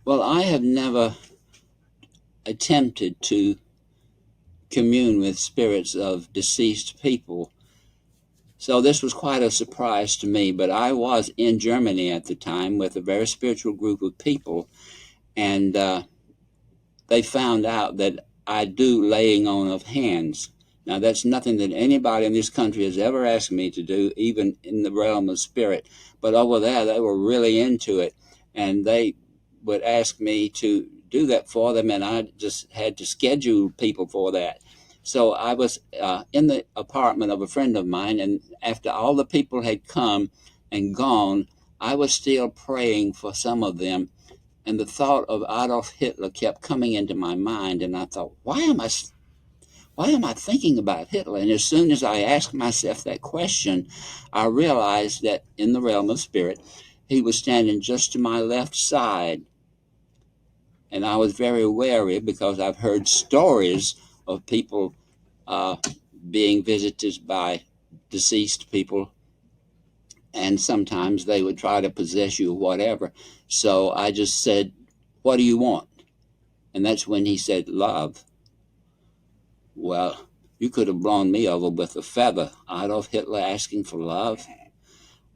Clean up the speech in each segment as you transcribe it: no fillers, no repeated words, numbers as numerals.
Well, I have never attempted to commune with spirits of deceased people. So this was quite a surprise to me, but I was in Germany at the time with a very spiritual group of people, and they found out that I do laying on of hands. Now, that's nothing that anybody in this country has ever asked me to do, even in the realm of spirit. But over there, they were really into it, and they would ask me to do that for them, and I just had to schedule people for that. So I was in the apartment of a friend of mine, and after all the people had come and gone, I was still praying for some of them, and the thought of Adolf Hitler kept coming into my mind, and I thought, why am I thinking about Hitler? And as soon as I asked myself that question, I realized that in the realm of spirit, he was standing just to my left side. And I was very wary because I've heard stories of people uh, being visited by deceased people, and sometimes they would try to possess you or whatever. So I just said, "What do you want?" And that's when he said, "Love." Well, you could have blown me over with a feather. Adolf Hitler asking for love.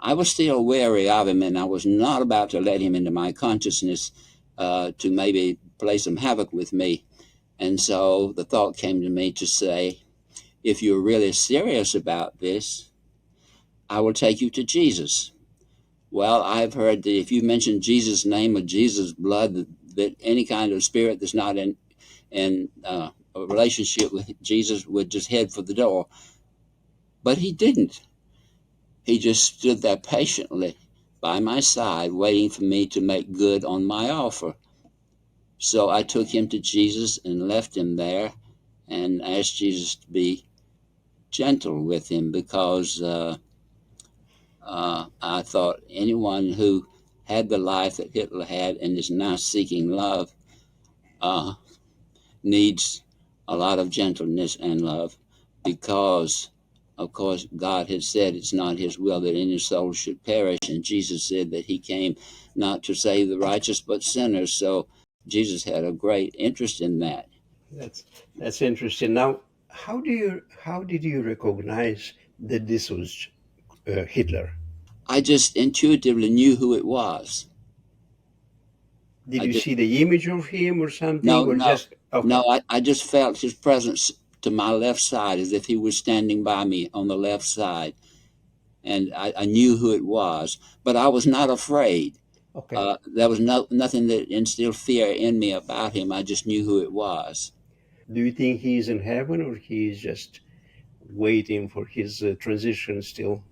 I was still wary of him, and I was not about to let him into my consciousness to maybe play some havoc with me. And so the thought came to me to say, if you're really serious about this, I will take you to Jesus. Well, I've heard that if you mention Jesus' name or Jesus' blood, that any kind of spirit that's not in a relationship with Jesus would just head for the door. But he didn't. He just stood there patiently by my side, waiting for me to make good on my offer. So I took him to Jesus and left him there and asked Jesus to be gentle with him, because I thought anyone who had the life that Hitler had and is now seeking love uh, needs a lot of gentleness and love, because, of course, God had said it's not his will that any soul should perish, and Jesus said that he came not to save the righteous but sinners. So Jesus had a great interest in that. That's that's interesting. Now, how did you recognize that this was Hitler? I just intuitively knew who it was. Did I you just see the image of him or something, no or no just okay? no. I just felt his presence to my left side, as if he was standing by me on the left side, and I knew who it was, but I was not afraid. Okay. There was nothing that instilled fear in me about him. I just knew who it was. Do you think he's in heaven, or he's just waiting for his transition still?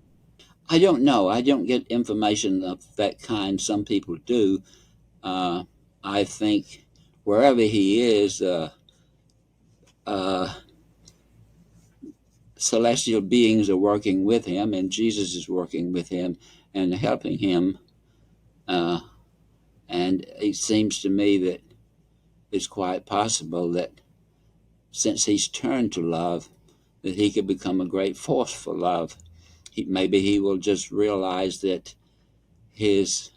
I don't know. I don't get information of that kind. Some people do. Uh, I think wherever he is, uh, celestial beings are working with him, and Jesus is working with him and helping him. Uh, and it seems to me that it's quite possible that since he's turned to love, that he could become a great force for love. Maybe he will just realize that his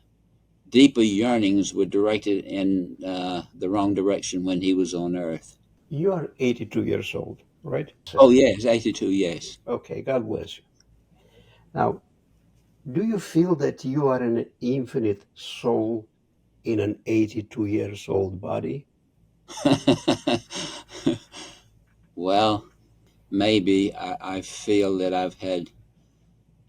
deeper yearnings were directed in the wrong direction when he was on earth. You are 82 years old, right? Oh, yes, 82, yes. Okay, God bless you. Now, do you feel that you are an infinite soul in an 82 years old body? Well, maybe I feel that I've had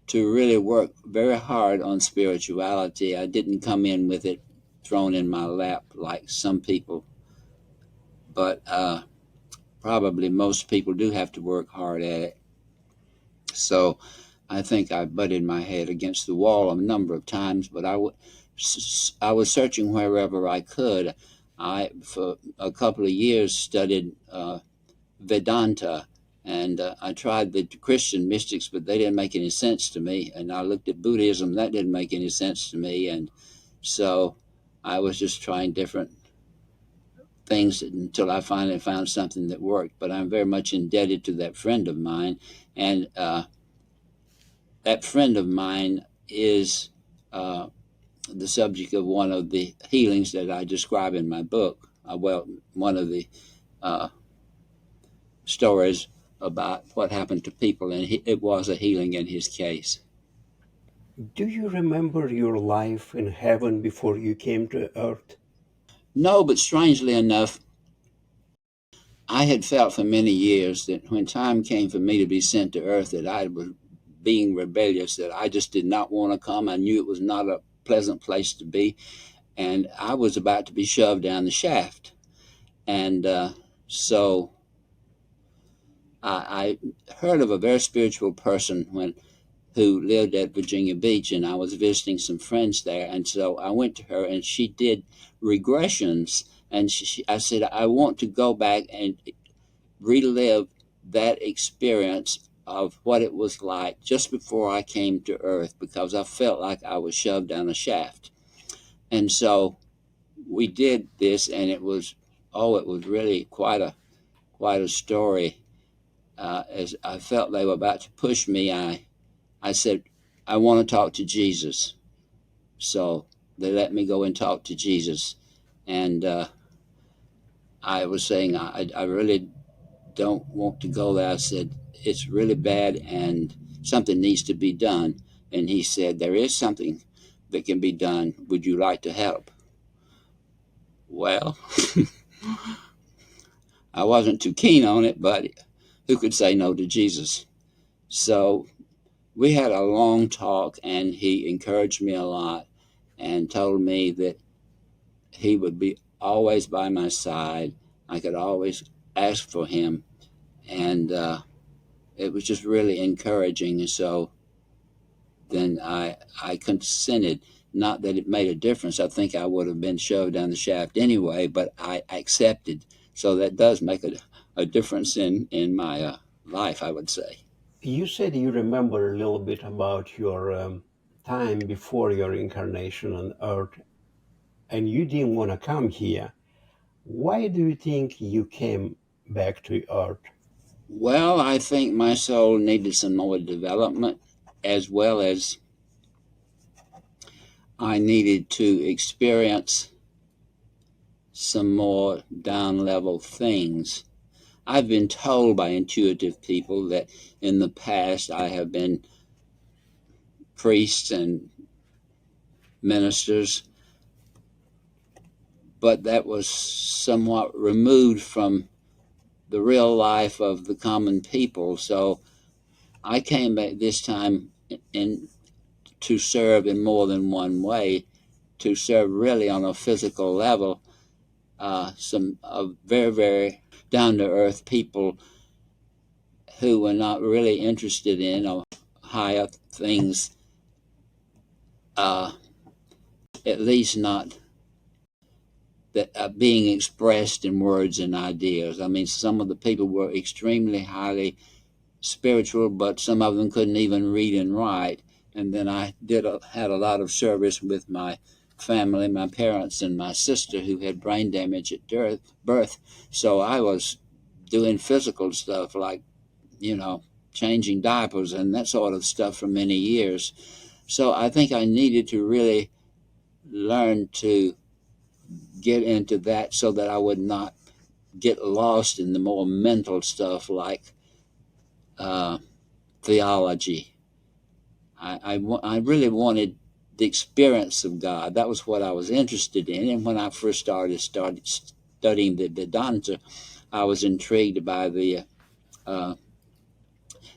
to really work very hard on spirituality. I didn't come in with it thrown in my lap like some people, but probably most people do have to work hard at it. So I think I butted my head against the wall a number of times, but I was searching wherever I could. I, for a couple of years, studied Vedanta, and I tried the Christian mystics, but they didn't make any sense to me. And I looked at Buddhism, that didn't make any sense to me. And so I was just trying different things until I finally found something that worked. But I'm very much indebted to that friend of mine, and that friend of mine is uh, the subject of one of the healings that I describe in my book. One of the uh, stories about what happened to people, and it was a healing in his case. Do you remember your life in heaven before you came to earth? No, but strangely enough, I had felt for many years that when time came for me to be sent to earth, that I was being rebellious, that I just did not want to come. I knew it was not a pleasant place to be, and I was about to be shoved down the shaft. And so I heard of a very spiritual person who lived at Virginia Beach, and I was visiting some friends there. And so I went to her, and she did regressions. And I said, I want to go back and relive that experience of what it was like just before I came to Earth, because I felt like I was shoved down a shaft. And so we did this, and it was really quite a story. As I felt they were about to push me, I said, I want to talk to Jesus. So they let me go and talk to Jesus. And I was saying, I really don't want to go there. I said, it's really bad and something needs to be done. And he said, there is something that can be done. Would you like to help? Well, I wasn't too keen on it, but who could say no to Jesus? So we had a long talk, and he encouraged me a lot and told me that he would be always by my side. I could always ask for him, and it was just really encouraging. And so then I consented. Not that it made a difference. I think I would have been shoved down the shaft anyway, but I accepted. So that does make a difference in my life, I would say. You said you remember a little bit about your time before your incarnation on earth, and you didn't want to come here. Why do you think you came back to earth? Well, I think my soul needed some more development, as well as I needed to experience some more down level things. I've been told by intuitive people that in the past I have been priests and ministers, but that was somewhat removed from the real life of the common people. So I came back this time in to serve in more than one way, to serve really on a physical level. Some very, very down to earth people who were not really interested in or higher things, uh, at least not that being expressed in words and ideas. I mean, some of the people were extremely highly spiritual, but some of them couldn't even read and write. And then I had a lot of service with my family, my parents, and my sister who had brain damage at birth. So I was doing physical stuff like, you know, changing diapers and that sort of stuff for many years. So I think I needed to really learn to get into that so that I would not get lost in the more mental stuff like uh, theology. I really wanted the experience of God. That was what I was interested in. And when I first started studying the Vedanta, I was intrigued by the uh,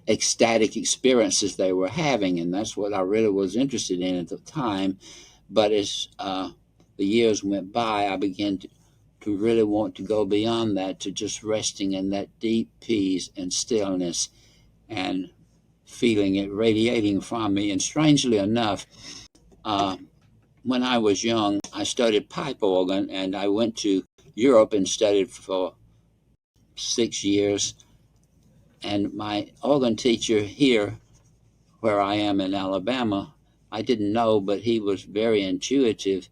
ecstatic experiences they were having, and that's what I really was interested in at the time. But as the years went by, I began to really want to go beyond that, to just resting in that deep peace and stillness and feeling it radiating from me. And strangely enough, uh, when I was young, I studied pipe organ, and I went to Europe and studied for 6 years. And my organ teacher here, where I am in Alabama, I didn't know, but he was very intuitive.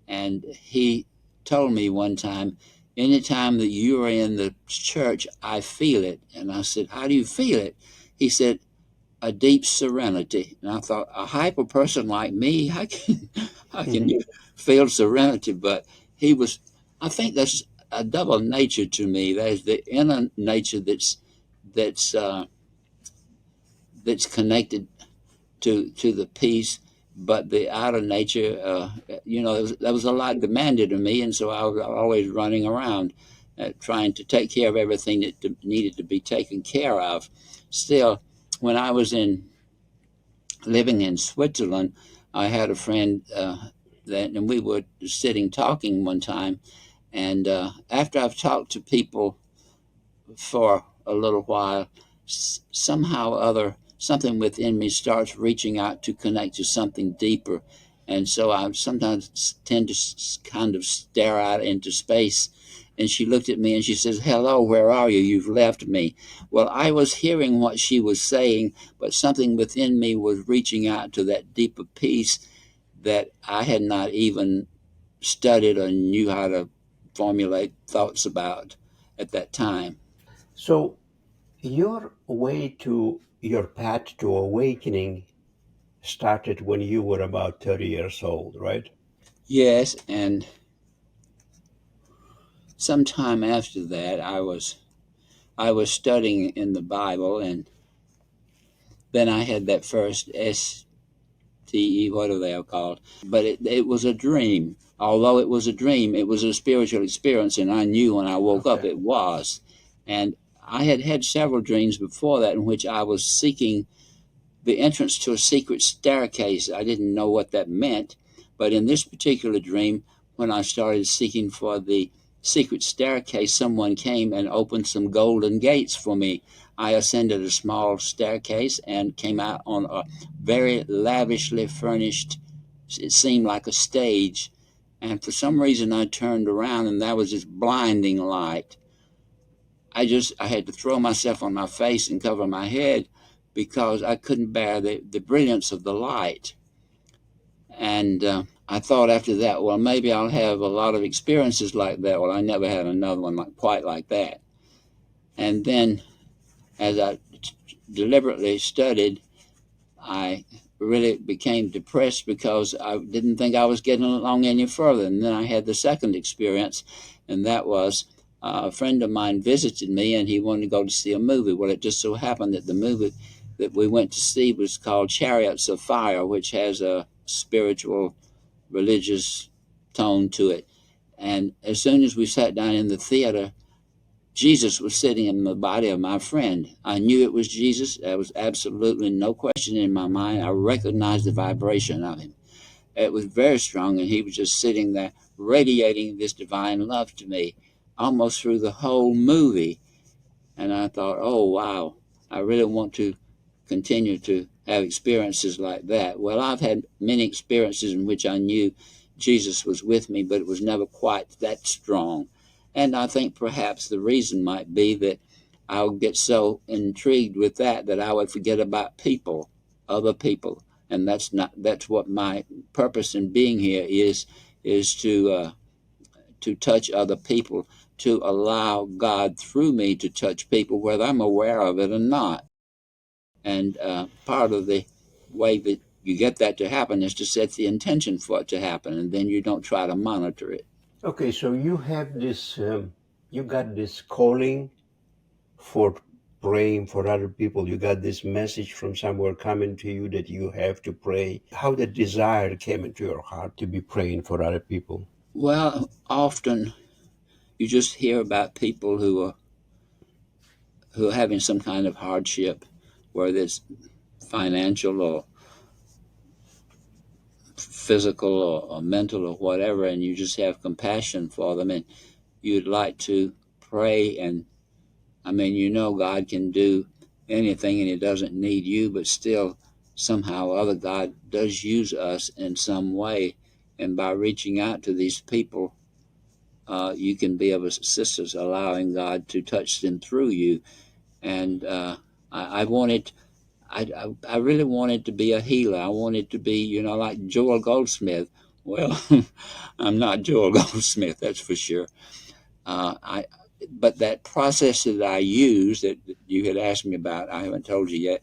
And he told me one time, anytime that you are in the church, I feel it. And I said, how do you feel it? He said, a deep serenity. And I thought, a hyper person like me, How can Hmm. you feel serenity? But he was, I think that's a double nature to me. There's the inner nature that's uh, that's connected to the peace, but the outer nature, there was a lot demanded of me, and so I was always running around, trying to take care of everything that needed to be taken care of. Still, when I was in living in Switzerland, I had a friend and we were sitting talking one time, and after I've talked to people for a little while, somehow or other, something within me starts reaching out to connect to something deeper. And so I sometimes tend to kind of stare out into space. And she looked at me and she says, "Hello, where are you? You've left me." Well, I was hearing what she was saying, but something within me was reaching out to that deeper peace that I had not even studied or knew how to formulate thoughts about at that time. So your way to your path to awakening started when you were about 30 years old, right? Yes, and sometime after that, I was studying in the Bible, and then I had that first STE, what are they called? But it was a dream. Although it was a dream, it was a spiritual experience, and I knew when I woke up Okay. it was. And I had had several dreams before that in which I was seeking the entrance to a secret staircase. I didn't know what that meant, but in this particular dream, when I started seeking for the secret staircase, someone came and opened some golden gates for me. I ascended a small staircase and came out on a very lavishly furnished, it seemed like a stage. And for some reason, I turned around and there was this blinding light. I had to throw myself on my face and cover my head because I couldn't bear the brilliance of the light. And I thought after that, well, maybe I'll have a lot of experiences like that. Well, I never had another one quite like that. And then as I deliberately studied, I really became depressed because I didn't think I was getting along any further. And then I had the second experience, and that was a friend of mine visited me and he wanted to go to see a movie. Well, it just so happened that the movie that we went to see was called Chariots of Fire, which has a spiritual, religious tone to it. And as soon as we sat down in the theater, Jesus was sitting in the body of my friend. I knew it was Jesus. There was absolutely no question in my mind. I recognized the vibration of him. It was very strong, and he was just sitting there radiating this divine love to me almost through the whole movie. And I thought, oh, wow, I really want to continue to have experiences like that. Well, I've had many experiences in which I knew Jesus was with me, but it was never quite that strong. And I think perhaps the reason might be that I'll get so intrigued with that I would forget about people, other people. And that's what my purpose in being here is to touch other people, to allow God through me to touch people, whether I'm aware of it or not. And part of the way that you get that to happen is to set the intention for it to happen, and then you don't try to monitor it. Okay, so you have this, you got this calling for praying for other people. You got this message from somewhere coming to you that you have to pray. How the desire came into your heart to be praying for other people? Well, often you just hear about people who are having some kind of hardship, whether it's financial or physical or mental or whatever, and you just have compassion for them, and you'd like to pray. And I mean, God can do anything and He doesn't need you, but still, somehow or other, God does use us in some way. And by reaching out to these people, you can be of assistance, allowing God to touch them through you. And I wanted, I really wanted to be a healer. I wanted to be, like Joel Goldsmith. Well, I'm not Joel Goldsmith, that's for sure. I But that process that I use that you had asked me about, I haven't told you yet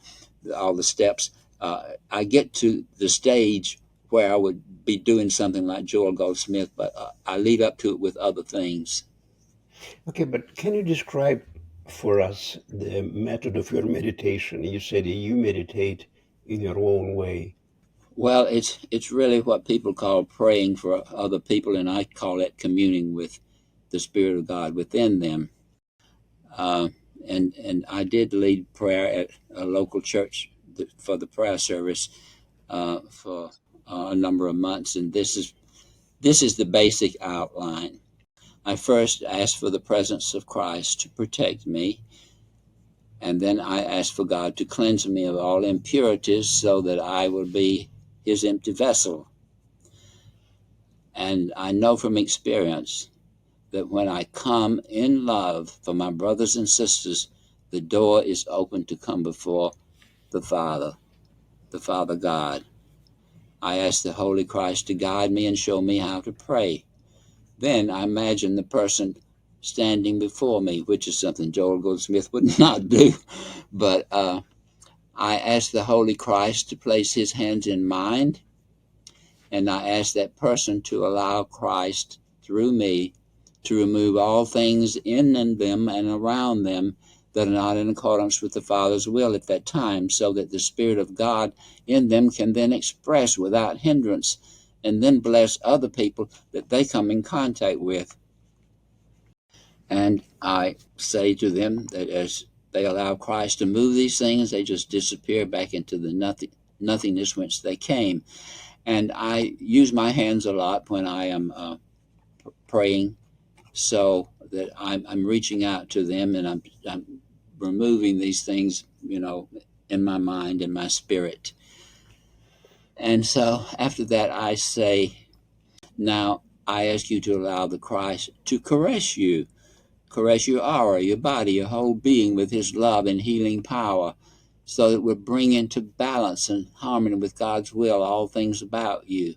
all the steps. I get to the stage where I would be doing something like Joel Goldsmith, but I lead up to it with other things. Okay, but can you describe for us the method of your meditation? You said you meditate in your own way. Well, it's really what people call praying for other people, and I call it communing with the Spirit of God within them. Uh, and I did lead prayer at a local church for the prayer service for a number of months, and this is the basic outline. I first asked for the presence of Christ to protect me, and then I asked for God to cleanse me of all impurities so that I will be His empty vessel. And I know from experience that when I come in love for my brothers and sisters, the door is open to come before the Father God. I ask the Holy Christ to guide me and show me how to pray. Then I imagine the person standing before me, which is something Joel Goldsmith would not do. But I ask the Holy Christ to place his hands in mine, and I ask that person to allow Christ through me to remove all things in them and around them that are not in accordance with the Father's will at that time, so that the Spirit of God in them can then express without hindrance and then bless other people that they come in contact with. And I say to them that as they allow Christ to move these things, they just disappear back into the nothingness whence they came. And I use my hands a lot when I am praying, so that I'm reaching out to them, and I'm removing these things, in my mind and my spirit. And so after that, I say, now I ask you to allow the Christ to caress your aura, your body, your whole being with his love and healing power, so that it will bring into balance and harmony with God's will all things about you.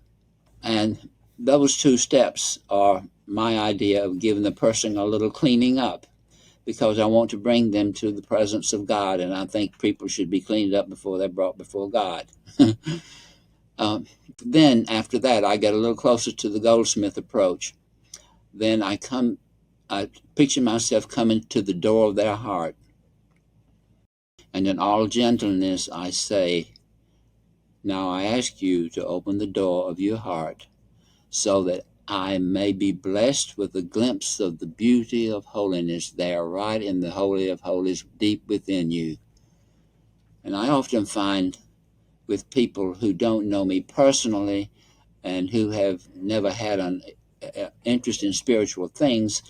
And those two steps are my idea of giving the person a little cleaning up, because I want to bring them to the presence of God, and I think people should be cleaned up before they're brought before God. Then after that, I get a little closer to the Goldsmith approach. Then I picture myself coming to the door of their heart, and in all gentleness I say, now I ask you to open the door of your heart so that I may be blessed with a glimpse of the beauty of holiness there, right in the Holy of Holies, deep within you. And I often find with people who don't know me personally and who have never had an interest in spiritual things,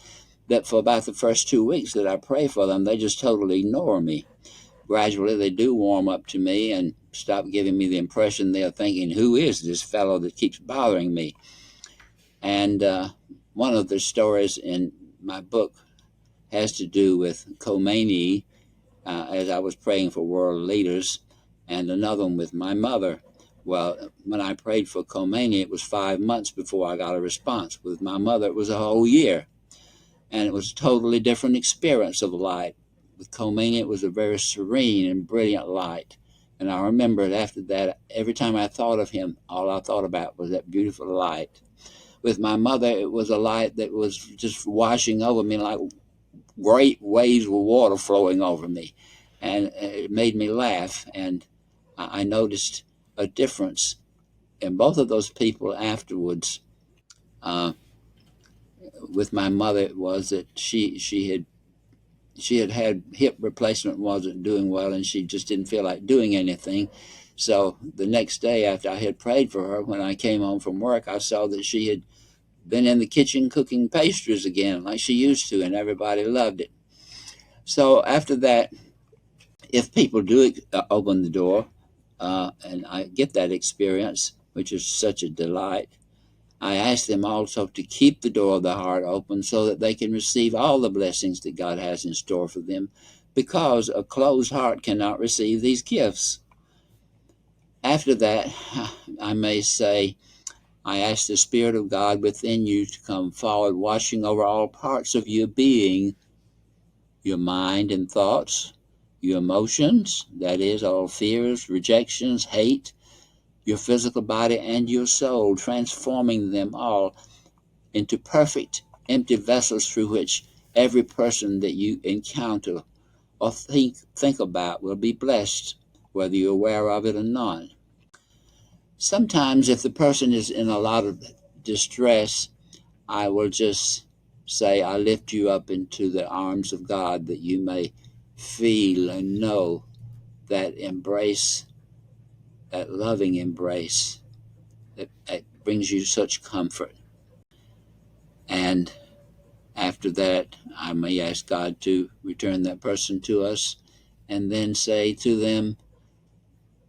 that for about the first 2 weeks that I pray for them, they just totally ignore me. Gradually, they do warm up to me and stop giving me the impression they're thinking, who is this fellow that keeps bothering me? And one of the stories in my book has to do with Khomeini, as I was praying for world leaders, and another one with my mother. Well, when I prayed for Khomeini, it was 5 months before I got a response. With my mother, it was a whole year. And it was a totally different experience of light. With Khomeini, it was a very serene and brilliant light. And I remembered after that, every time I thought of him, all I thought about was that beautiful light. With my mother, it was a light that was just washing over me like great waves of water flowing over me. And it made me laugh. And I noticed a difference in both of those people afterwards. With my mother, it was that she had hip replacement, wasn't doing well, and she just didn't feel like doing anything. So the next day after I had prayed for her, when I came home from work, I saw that she had been in the kitchen cooking pastries again like she used to, and everybody loved it. So after that, if people do open the door, and I get that experience, which is such a delight, I ask them also to keep the door of the heart open so that they can receive all the blessings that God has in store for them, because a closed heart cannot receive these gifts. After that, I may say, I ask the Spirit of God within you to come forward, washing over all parts of your being, your mind and thoughts, your emotions, that is, all fears, rejections, hate, your physical body and your soul, transforming them all into perfect empty vessels through which every person that you encounter or think about will be blessed, whether you're aware of it or not. Sometimes, if the person is in a lot of distress, I will just say, I lift you up into the arms of God that you may feel and know that embrace, that loving embrace that brings you such comfort. And after that, I may ask God to return that person to us and then say to them,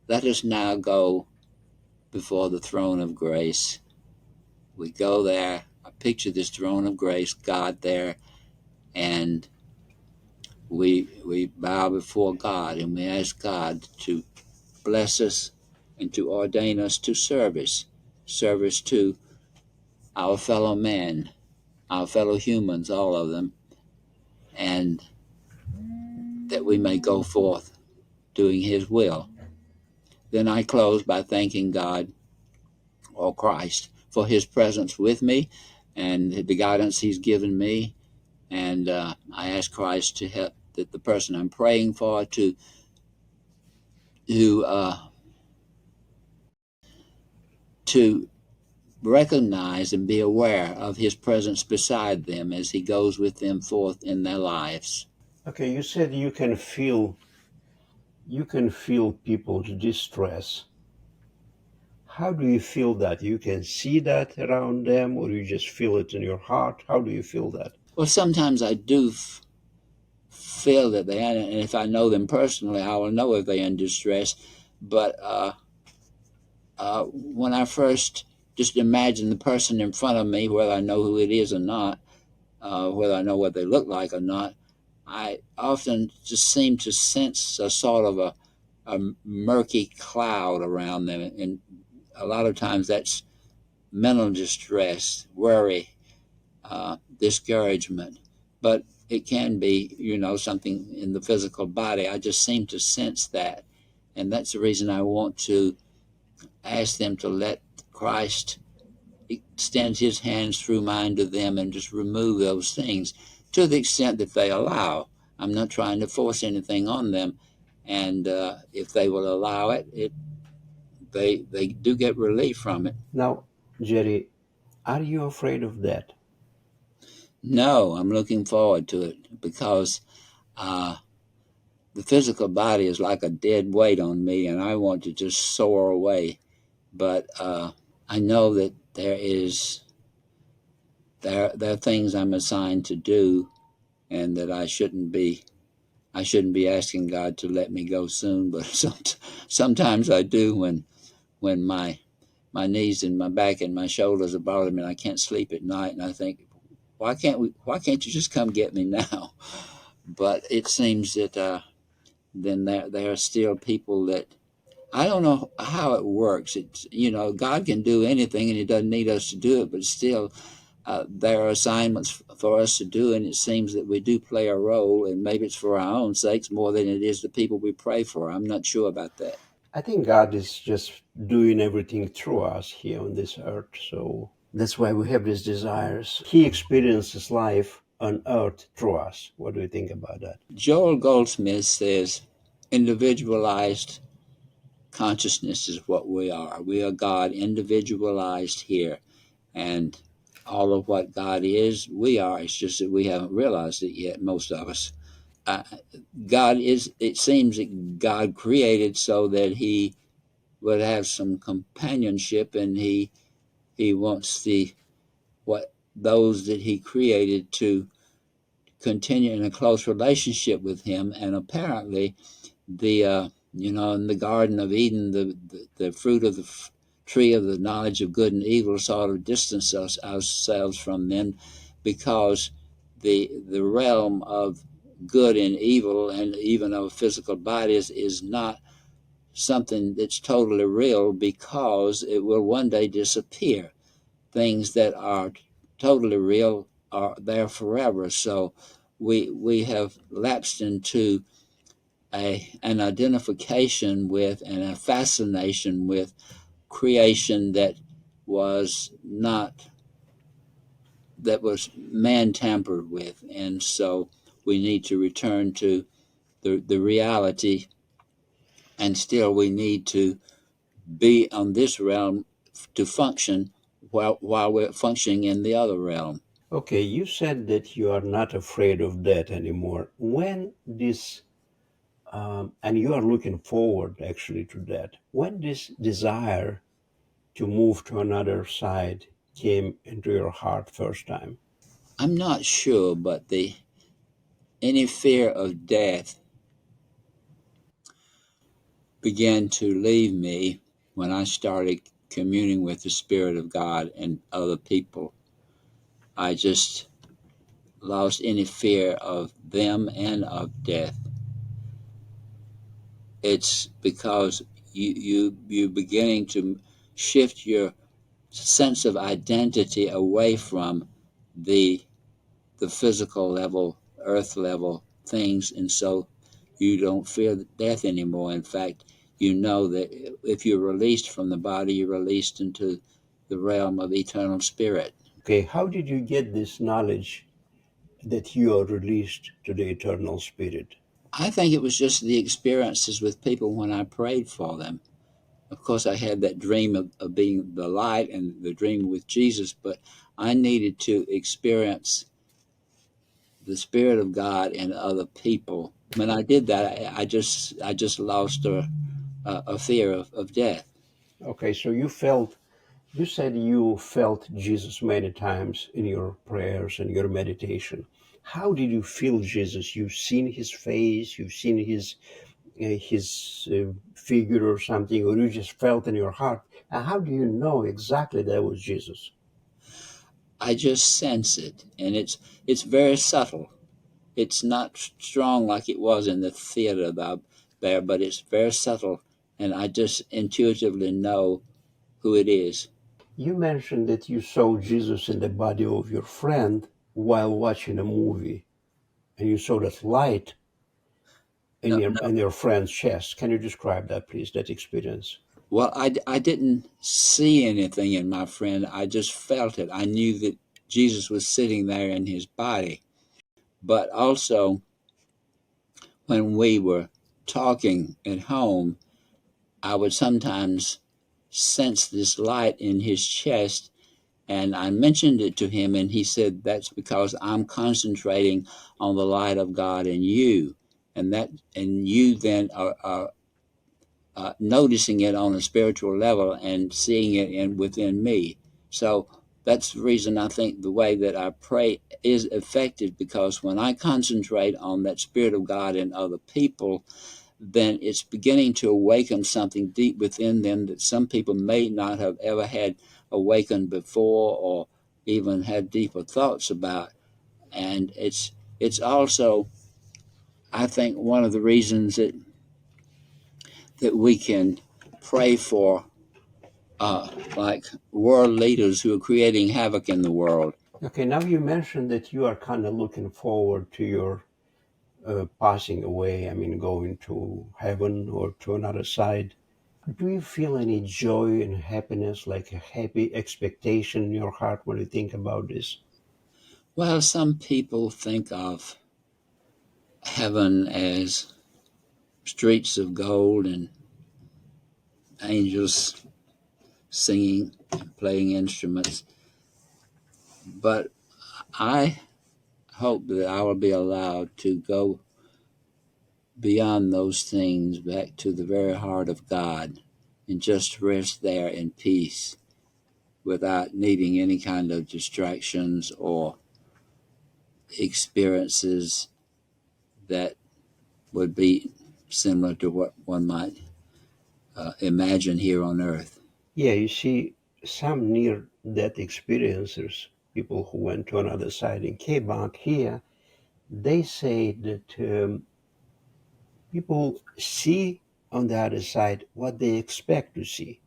let us now go before the throne of grace. We go there. I picture this throne of grace, God there, and we bow before God and we ask God to bless us and to ordain us to service to our fellow men, our fellow humans, all of them, and that we may go forth doing His will. Then I close by thanking God or Christ for His presence with me and the guidance He's given me. And I ask Christ to help that the person I'm praying for to to recognize and be aware of His presence beside them as He goes with them forth in their lives. Okay, you said you can feel people's distress. How do you feel that? You can see that around them, or you just feel it in your heart? How do you feel that? Well, sometimes I do feel that they are, and if I know them personally, I will know if they're in distress. But when I first just imagine the person in front of me, whether I know who it is or not, whether I know what they look like or not, I often just seem to sense a sort of a murky cloud around them. And a lot of times that's mental distress, worry, discouragement. But it can be, something in the physical body. I just seem to sense that. And that's the reason I want to ask them to let Christ extend His hands through mine to them and just remove those things to the extent that they allow. I'm not trying to force anything on them. And if they will allow it, they do get relief from it. Now, Jerry, are you afraid of death? No, I'm looking forward to it because the physical body is like a dead weight on me, and I want to just soar away. But I know that there are things I'm assigned to do, and that I shouldn't be asking God to let me go soon. But sometimes I do when my knees and my back and my shoulders are bothering me, and I can't sleep at night, and I think, why can't you just come get me now? But it seems that then there are still people that I don't know how it works. It's God can do anything, and He doesn't need us to do it. But still, there are assignments for us to do, and it seems that we do play a role. And maybe it's for our own sakes more than it is the people we pray for. I'm not sure about that. I think God is just doing everything through us here on this earth. So that's why we have these desires. He experiences life on earth through us. What do you think about that? Joel Goldsmith says, "Individualized consciousness is what we are. We are God individualized here, and all of what God is, we are. It's just that we haven't realized it yet, most of us. God is, it seems that God created so that He would have some companionship, and He wants those that He created to continue in a close relationship with Him. And apparently, in the Garden of Eden, the fruit of the tree of the knowledge of good and evil sort of distance ourselves from them, because the realm of good and evil, and even of physical bodies, is not something that's totally real, because it will one day disappear. Things that are totally real are there forever. So we have lapsed into an identification with and a fascination with creation that was not that was man tampered with, and so we need to return to the reality, and still we need to be on this realm to function while we're functioning in the other realm. Okay, you said that you are not afraid of death anymore. When this, and you are looking forward actually to that, when this desire to move to another side came into your heart first time? I'm not sure, but the any fear of death began to leave me when I started communing with the Spirit of God and other people. I just lost any fear of them and of death. It's because you're beginning to shift your sense of identity away from the the physical level, earth level things, and so you don't fear death anymore. In fact, you know that if you're released from the body, you're released into the realm of eternal spirit. Okay, how did you get this knowledge that you are released to the eternal spirit? I think it was just the experiences with people when I prayed for them. Of course, I had that dream of being the light and the dream with Jesus, but I needed to experience the Spirit of God in other people. When I did that, I just lost a fear of death. Okay, so you said you felt Jesus many times in your prayers and your meditation. How did you feel Jesus? You've seen his face, you've seen his figure or something, or you just felt in your heart. And how do you know exactly that was Jesus? I just sense it, and it's very subtle. It's not strong like it was in the theater there, but it's very subtle, and I just intuitively know who it is. You mentioned that you saw Jesus in the body of your friend while watching a movie, and you saw that light No, in your friend's chest. Can you describe that, please, that experience? well, I didn't see anything in my friend. I just felt it. I knew that Jesus was sitting there in his body. But also, when we were talking at home, I would sometimes sense this light in his chest. And I mentioned it to him, and he said, "That's because I'm concentrating on the light of God in you. And you then are noticing it on a spiritual level and seeing it within me." So that's the reason I think the way that I pray is effective, because when I concentrate on that Spirit of God in other people, then it's beginning to awaken something deep within them that some people may not have ever had awakened before, or even had deeper thoughts about. And it's also, I think, one of the reasons that we can pray for like world leaders who are creating havoc in the world. Okay, now you mentioned that you are kind of looking forward to your passing away, I mean, going to heaven or to another side. Do you feel any joy and happiness, like a happy expectation in your heart when you think about this? Well, some people think of heaven as streets of gold and angels singing and playing instruments, but I hope that I will be allowed to go beyond those things back to the very heart of God and just rest there in peace without needing any kind of distractions or experiences that would be similar to what one might imagine here on earth. Yeah, you see, some near death experiencers, people who went to another side and came back here, they say that people see on the other side what they expect to see.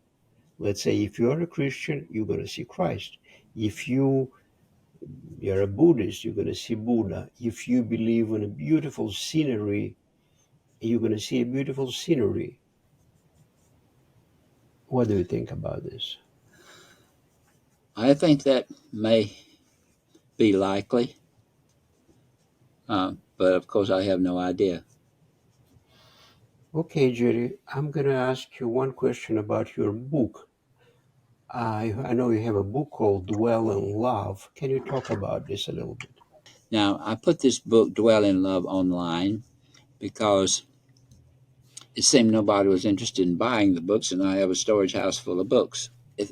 Let's say if you're a Christian, you're going to see Christ. If you're a Buddhist, you're going to see Buddha. If you believe in a beautiful scenery, you're going to see a beautiful scenery. What do you think about this? I think that may be likely, but of course I have no idea. Okay, Jerry, I'm going to ask you one question about your book. I know you have a book called Dwell in Love. Can you talk about this a little bit? Now, I put this book, Dwell in Love, online because it seemed nobody was interested in buying the books, and I have a storage house full of books.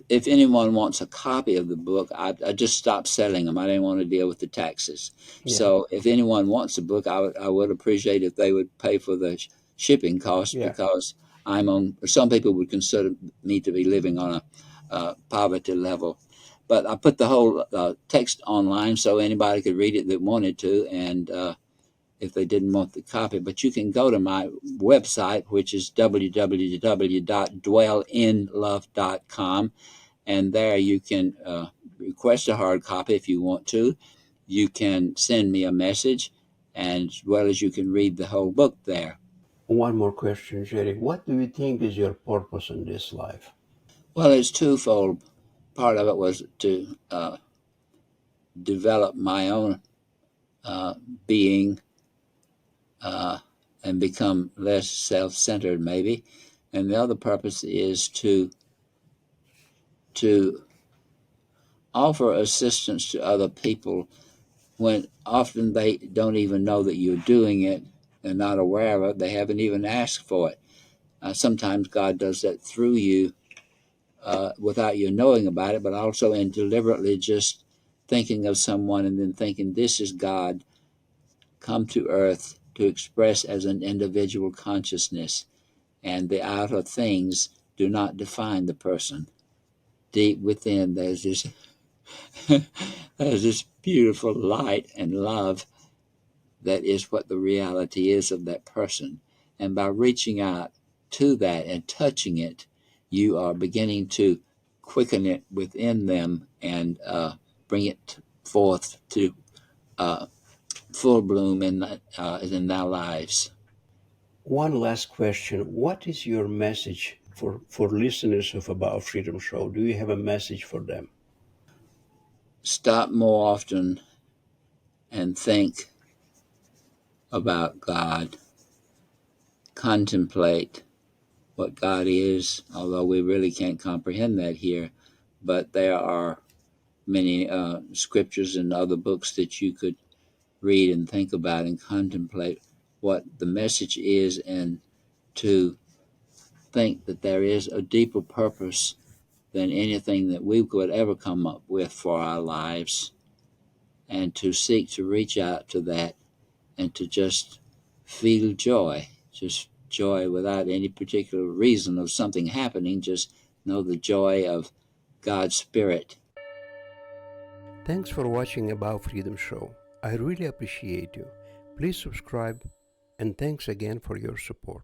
If anyone wants a copy of the book, I just stopped selling them. I didn't want to deal with the taxes. Yeah, So if anyone wants a book, I would appreciate if they would pay for the shipping costs yeah. because I'm on. Some people would consider me to be living on a poverty level, but I put the whole text online so anybody could read it that wanted to, and if they didn't want the copy. But you can go to my website, which is www.dwellinlove.com, and there you can request a hard copy if you want to. You can send me a message, and as well as you can read the whole book there. One more question, Jerry. What do you think is your purpose in this life? Well, it's twofold. Part of it was to develop my own uh, being uh, and become less self-centered, maybe. And the other purpose is to offer assistance to other people when often they don't even know that you're doing it. They're not aware of it. They haven't even asked for it. Sometimes God does that through you without you knowing about it, but also in deliberately just thinking of someone and then thinking, this is God come to earth to express as an individual consciousness, and the outer things do not define the person. Deep within, there's this beautiful light and love that is what the reality is of that person. And by reaching out to that and touching it, you are beginning to quicken it within them and bring it forth to uh, full bloom in their lives. One last question. What is your message for listeners of About Freedom Show? Do you have a message for them? Stop more often and think about God. Contemplate what God is, although we really can't comprehend that here. But there are many scriptures and other books that you could read and think about and contemplate what the message is, and to think that there is a deeper purpose than anything that we could ever come up with for our lives, and to seek to reach out to that and to just feel joy, just joy without any particular reason of something happening, just know the joy of God's Spirit. Thanks for watching About Freedom Show. I really appreciate you. Please subscribe and thanks again for your support.